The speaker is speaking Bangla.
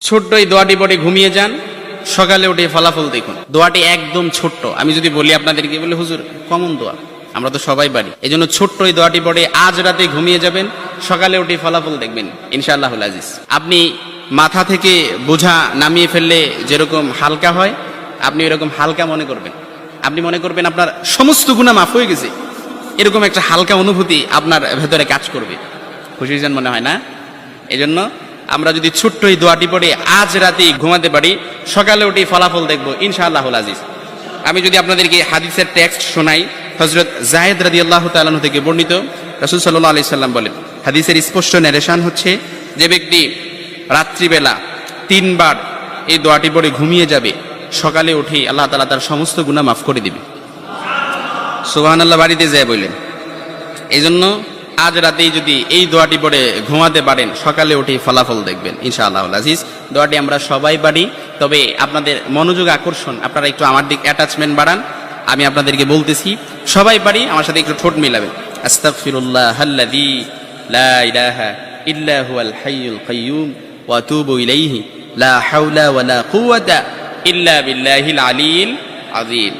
ছোট্ট এই দোয়াটি পড়ে ঘুমিয়ে যান, সকালে উঠে ফলাফল দেখুন। দোয়াটি একদম ছোট্ট, আমি যদি বলি আপনাদেরকে, বলে হুজুর কমন দোয়া, আমরা তো সবাই পারি। এই জন্য ছোট্ট এই দোয়াটি পড়ে আজ রাতে ঘুমিয়ে যাবেন, সকালে উঠে ফলাফল দেখবেন ইনশাআল্লাহুল আজিজ। আপনি মাথা থেকে বোঝা নামিয়ে ফেললে যেরকম হালকা হয়, আপনি এরকম হালকা মনে করবেন। আপনি মনে করবেন আপনার সমস্ত গুনাহ মাফ হয়ে গেছে, এরকম একটা হালকা অনুভূতি আপনার ভেতরে কাজ করবে। খুশি যেন মনে হয় না? এই জন্য আমরা যদি ছোট্ট এই দোয়াটি পড়ে আজ রাতে ঘুমাতে পারি, সকালে উঠে ফলাফল দেখবো ইনশাআল্লাহুল আজিজ। আমি যদি আপনাদেরকে হাদিসের টেক্সট শোনাই, হযরত যায়েদ রাদিয়াল্লাহু তাআলা আনহু থেকে বর্ণিত, রাসূল সাল্লাল্লাহু আলাইহি সাল্লাম বলেন, হাদিসের স্পষ্ট ন্যারেশন হচ্ছে, যে ব্যক্তি রাত্রিবেলা 3 বার এই দোয়াটি পড়ে ঘুমিয়ে যাবে, সকালে উঠে আল্লাহ তাআলা তার সমস্ত গুনাহ মাফ করে দিবে। সুবহানাল্লাহ বাড়িতে যায় বললেন। এই জন্য আজ রাতেই যদি এই দোয়াটি পড়ে ঘুমাতে পারেন, সকালে উঠে ফলাফল দেখবেন ইনশাআল্লাহুল আজিজ। দোয়াটি আমরা সবাই পারি, তবে আপনাদের মনোযোগ আকর্ষণ, আপনারা একটু আমার দিক অ্যাটাচমেন্ট বাড়ান। আমি আপনাদেরকে বলতেছি, সবাই পারি, আমার সাথে একটু ঠোঁট মিলাবেন। আস্তাগফিরুল্লাহাল্লাযী লা ইলাহা ইল্লা হুয়াল হাইয়ুল কাইয়্যুম ওয়া আতুবু ইলাইহি লা হাওলা ওয়ালা কুওয়াতা ইল্লা বিল্লাহিল আলিয়্যিল আযীম।